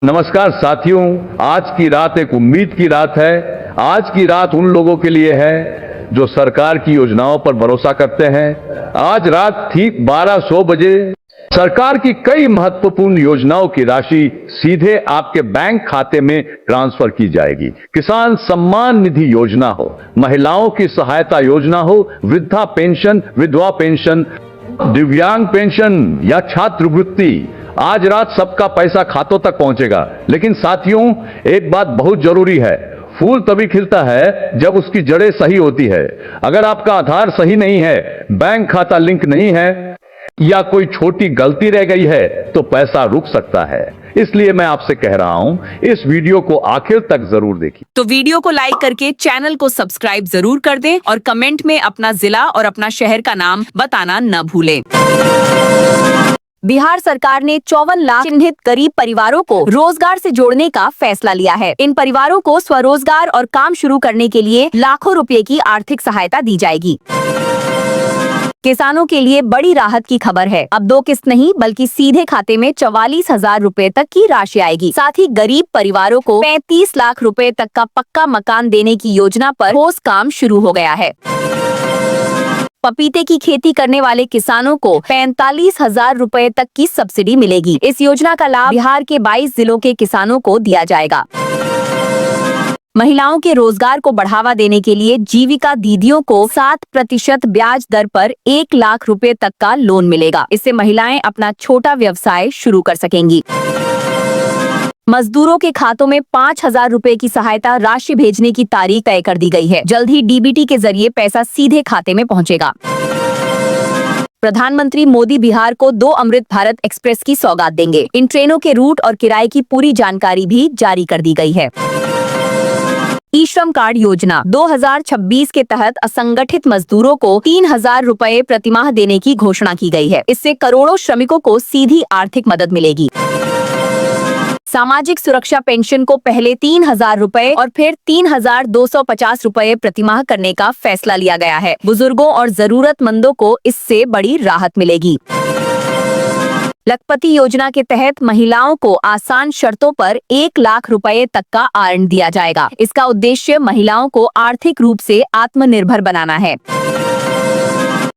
नमस्कार साथियों, आज की रात एक उम्मीद की रात है। आज की रात उन लोगों के लिए है जो सरकार की योजनाओं पर भरोसा करते हैं। आज रात ठीक 12:00 बजे सरकार की कई महत्वपूर्ण योजनाओं की राशि सीधे आपके बैंक खाते में ट्रांसफर की जाएगी। किसान सम्मान निधि योजना हो, महिलाओं की सहायता योजना हो, वृद्धा पेंशन, विधवा पेंशन, दिव्यांग पेंशन या छात्रवृत्ति, आज रात सबका पैसा खातों तक पहुंचेगा। लेकिन साथियों, एक बात बहुत जरूरी है, फूल तभी खिलता है जब उसकी जड़ें सही होती है। अगर आपका आधार सही नहीं है, बैंक खाता लिंक नहीं है या कोई छोटी गलती रह गई है तो पैसा रुक सकता है। इसलिए मैं आपसे कह रहा हूं, इस वीडियो को आखिर तक जरूर देखिए। तो वीडियो को लाइक करके चैनल को सब्सक्राइब जरूर कर दें और कमेंट में अपना जिला और अपना शहर का नाम बताना न भूलें। बिहार सरकार ने 54 लाख चिन्हित गरीब परिवारों को रोजगार से जोड़ने का फैसला लिया है। इन परिवारों को स्वरोजगार और काम शुरू करने के लिए लाखों रुपए की आर्थिक सहायता दी जाएगी। किसानों के लिए बड़ी राहत की खबर है। अब 2 किस्त नहीं बल्कि सीधे खाते में 44,000 रुपए तक की राशि आएगी। साथ ही गरीब परिवारों को 35 लाख रुपए तक का पक्का मकान देने की योजना पर ठोस काम शुरू हो गया है। पपीते की खेती करने वाले किसानों को 45,000 रुपए तक की सब्सिडी मिलेगी। इस योजना का लाभ बिहार के 22 जिलों के किसानों को दिया जाएगा। महिलाओं के रोजगार को बढ़ावा देने के लिए जीविका दीदियों को 7% ब्याज दर पर 1 लाख रुपए तक का लोन मिलेगा। इससे महिलाएं अपना छोटा व्यवसाय शुरू कर सकेंगी। मजदूरों के खातों में 5,000 रुपए की सहायता राशि भेजने की तारीख तय कर दी गई है। जल्द ही डीबीटी के जरिए पैसा सीधे खाते में पहुंचेगा। प्रधानमंत्री मोदी बिहार को 2 अमृत भारत एक्सप्रेस की सौगात देंगे। इन ट्रेनों के रूट और किराए की पूरी जानकारी भी जारी कर दी गई है। ई श्रम कार्ड योजना 2026 के तहत असंगठित मजदूरों को 3,000 रुपए प्रतिमाह देने की घोषणा की गई है। इससे करोड़ों श्रमिकों को सीधी आर्थिक मदद मिलेगी। सामाजिक सुरक्षा पेंशन को पहले 3,000 रुपए और फिर 3,250 रुपए प्रतिमाह करने का फैसला लिया गया है। बुजुर्गों और जरूरतमंदों को इससे बड़ी राहत मिलेगी। लखपति योजना के तहत महिलाओं को आसान शर्तों पर 1 लाख रुपए तक का ऋण दिया जाएगा। इसका उद्देश्य महिलाओं को आर्थिक रूप से आत्मनिर्भर बनाना है।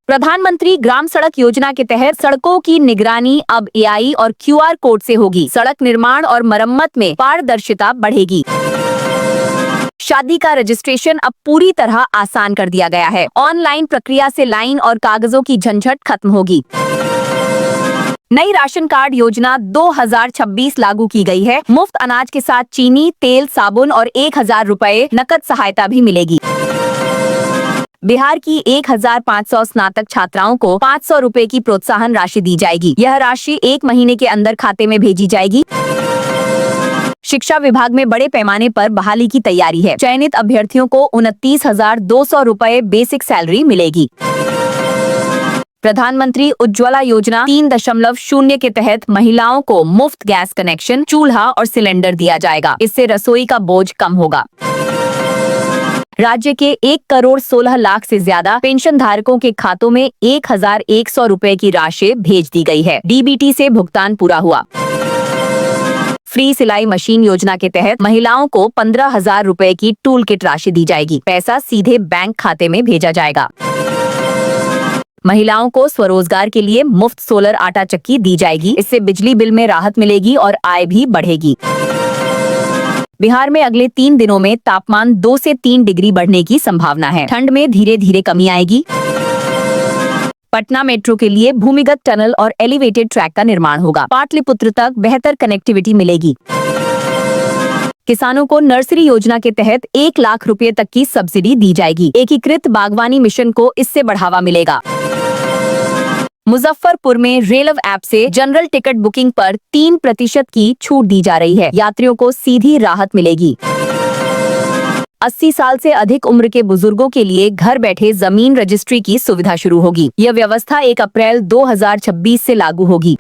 प्रधानमंत्री ग्राम सड़क योजना के तहत सड़कों की निगरानी अब एआई और QR कोड से होगी। सड़क निर्माण और मरम्मत में पारदर्शिता बढ़ेगी। शादी का रजिस्ट्रेशन अब पूरी तरह आसान कर दिया गया है। ऑनलाइन प्रक्रिया से लाइन और कागजों की झंझट खत्म होगी। नई राशन कार्ड योजना 2026 लागू की गई है। मुफ्त अनाज के साथ चीनी, तेल, साबुन और 1,000 रुपए नकद सहायता भी मिलेगी। बिहार की 1,500 स्नातक छात्राओं को 500 रुपए की प्रोत्साहन राशि दी जाएगी। यह राशि 1 महीने के अंदर खाते में भेजी जाएगी। शिक्षा विभाग में बड़े पैमाने पर बहाली की तैयारी है। चयनित अभ्यर्थियों को 29,200 रुपए बेसिक सैलरी मिलेगी। प्रधानमंत्री उज्ज्वला योजना 3.0 के तहत महिलाओं को मुफ्त गैस कनेक्शन, चूल्हा और सिलेंडर दिया जाएगा। इससे रसोई का बोझ कम होगा। राज्य के 1,16,00,000 से ज्यादा पेंशन धारकों के खातों में 1,100 रुपए की राशि भेज दी गई है। डीबीटी से भुगतान पूरा हुआ। फ्री सिलाई मशीन योजना के तहत महिलाओं को 15,000 रुपए की टूल किट राशि दी जाएगी। पैसा सीधे बैंक खाते में भेजा जाएगा। महिलाओं को स्वरोजगार के लिए मुफ्त सोलर आटा चक्की दी जाएगी। इससे बिजली बिल में राहत मिलेगी और आय भी बढ़ेगी। बिहार में अगले 3 दिनों में तापमान 2 से 3 डिग्री बढ़ने की संभावना है। ठंड में धीरे धीरे कमी आएगी। पटना मेट्रो के लिए भूमिगत टनल और एलिवेटेड ट्रैक का निर्माण होगा। पाटलिपुत्र तक बेहतर कनेक्टिविटी मिलेगी। किसानों को नर्सरी योजना के तहत 1 लाख रुपए तक की सब्सिडी दी जाएगी। एकीकृत बागवानी मिशन को इससे बढ़ावा मिलेगा। मुजफ्फरपुर में रेलव ऐप से जनरल टिकट बुकिंग पर 3% की छूट दी जा रही है। यात्रियों को सीधी राहत मिलेगी। 80 साल से अधिक उम्र के बुजुर्गों के लिए घर बैठे जमीन रजिस्ट्री की सुविधा शुरू होगी। यह व्यवस्था 1 अप्रैल 2026 से लागू होगी।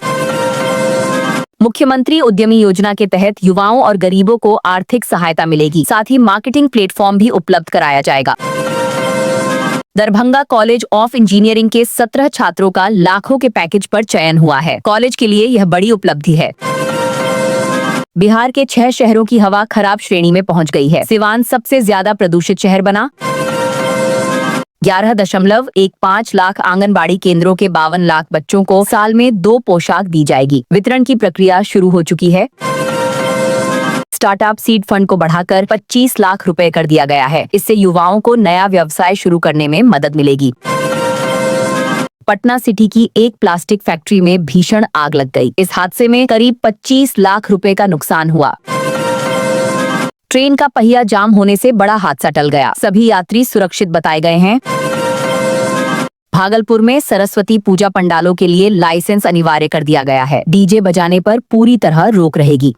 मुख्यमंत्री उद्यमी योजना के तहत युवाओं और गरीबों को आर्थिक सहायता मिलेगी। साथ ही मार्केटिंग प्लेटफॉर्म भी उपलब्ध कराया जाएगा। दरभंगा कॉलेज ऑफ इंजीनियरिंग के 17 छात्रों का लाखों के पैकेज पर चयन हुआ है। कॉलेज के लिए यह बड़ी उपलब्धि है। बिहार के 6 शहरों की हवा खराब श्रेणी में पहुंच गई है। सिवान सबसे ज्यादा प्रदूषित शहर बना। 11.15 लाख आंगनबाड़ी केंद्रों के 52 लाख बच्चों को साल में 2 पोशाक दी जाएगी। वितरण की प्रक्रिया शुरू हो चुकी है। स्टार्टअप सीड फंड को बढ़ाकर 25 लाख रुपए कर दिया गया है। इससे युवाओं को नया व्यवसाय शुरू करने में मदद मिलेगी। पटना सिटी की एक प्लास्टिक फैक्ट्री में भीषण आग लग गई। इस हादसे में करीब 25 लाख रुपए का नुकसान हुआ। ट्रेन का पहिया जाम होने से बड़ा हादसा टल गया। सभी यात्री सुरक्षित बताए गए हैं। भागलपुर में सरस्वती पूजा पंडालों के लिए लाइसेंस अनिवार्य कर दिया गया है। डीजे बजाने पर पूरी तरह रोक रहेगी।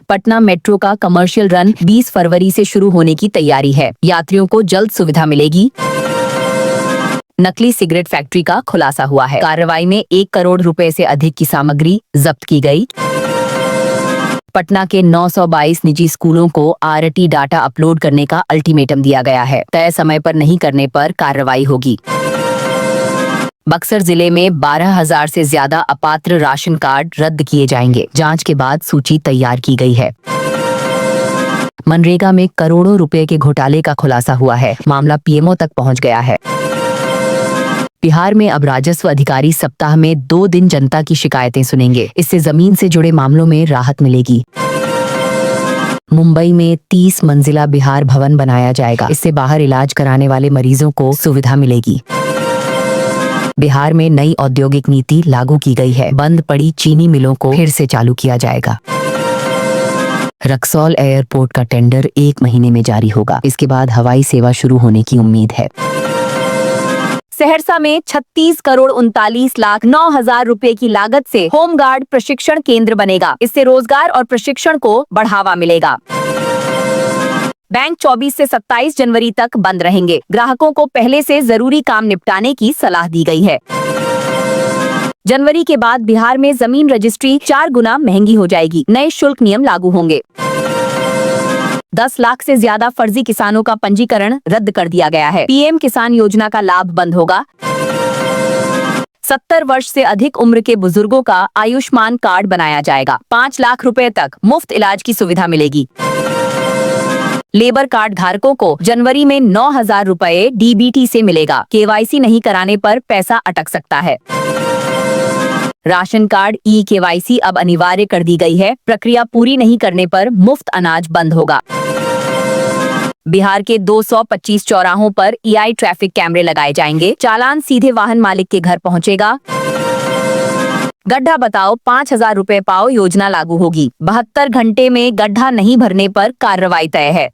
पटना मेट्रो का कमर्शियल रन 20 फरवरी से शुरू होने की तैयारी है। यात्रियों को जल्द सुविधा मिलेगी। नकली सिगरेट फैक्ट्री का खुलासा हुआ है। कार्रवाई में 1 करोड़ रुपए से अधिक की सामग्री जब्त की गई। पटना के 922 निजी स्कूलों को आरटी डाटा अपलोड करने का अल्टीमेटम दिया गया है। तय समय पर नहीं करने पर कार्रवाई होगी। बक्सर जिले में 12,000 से ज्यादा अपात्र राशन कार्ड रद्द किए जाएंगे। जांच के बाद सूची तैयार की गई है। मनरेगा में करोड़ों रुपए के घोटाले का खुलासा हुआ है। मामला पीएमओ तक पहुंच गया है। बिहार में अब राजस्व अधिकारी सप्ताह में 2 दिन जनता की शिकायतें सुनेंगे। इससे जमीन से जुड़े मामलों में राहत मिलेगी। मुंबई में 30 मंजिला बिहार भवन बनाया जाएगा। इससे बाहर इलाज कराने वाले मरीजों को सुविधा मिलेगी। बिहार में नई औद्योगिक नीति लागू की गई है। बंद पड़ी चीनी मिलों को फिर से चालू किया जाएगा। रक्सौल एयरपोर्ट का टेंडर 1 महीने में जारी होगा। इसके बाद हवाई सेवा शुरू होने की उम्मीद है। सहरसा में 36 करोड़ 39 लाख 9 हजार रुपए की लागत से होमगार्ड प्रशिक्षण केंद्र बनेगा। इससे रोजगार और प्रशिक्षण को बढ़ावा मिलेगा। बैंक 24 से 27 जनवरी तक बंद रहेंगे। ग्राहकों को पहले से जरूरी काम निपटाने की सलाह दी गई है। जनवरी के बाद बिहार में जमीन रजिस्ट्री 4 गुना महंगी हो जाएगी। नए शुल्क नियम लागू होंगे। 10 लाख से ज्यादा फर्जी किसानों का पंजीकरण रद्द कर दिया गया है। पीएम किसान योजना का लाभ बंद होगा। 70 वर्ष से अधिक उम्र के बुजुर्गों का आयुष्मान कार्ड बनाया जाएगा। 5 लाख रुपए तक मुफ्त इलाज की सुविधा मिलेगी। लेबर कार्ड धारकों को जनवरी में 9,000 रुपए डीबीटी से मिलेगा। केवाईसी नहीं कराने पर पैसा अटक सकता है। राशन कार्ड ई-केवाईसी अब अनिवार्य कर दी गई है। प्रक्रिया पूरी नहीं करने पर मुफ्त अनाज बंद होगा। बिहार के 225 चौराहों पर ईआई ट्रैफिक कैमरे लगाए जाएंगे। चालान सीधे वाहन मालिक के घर पहुंचेगा। गड्ढा बताओ 5,000 रुपए पाओ योजना लागू होगी। 72 घंटे में गड्ढा नहीं भरने पर कार्रवाई तय है।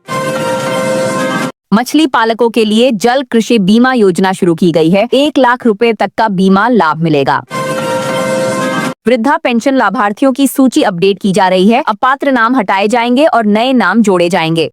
मछली पालकों के लिए जल कृषि बीमा योजना शुरू की गई है। 1 लाख रुपए तक का बीमा लाभ मिलेगा। वृद्धा पेंशन लाभार्थियों की सूची अपडेट की जा रही है। अपात्र नाम हटाए जाएंगे और नए नाम जोड़े जाएंगे।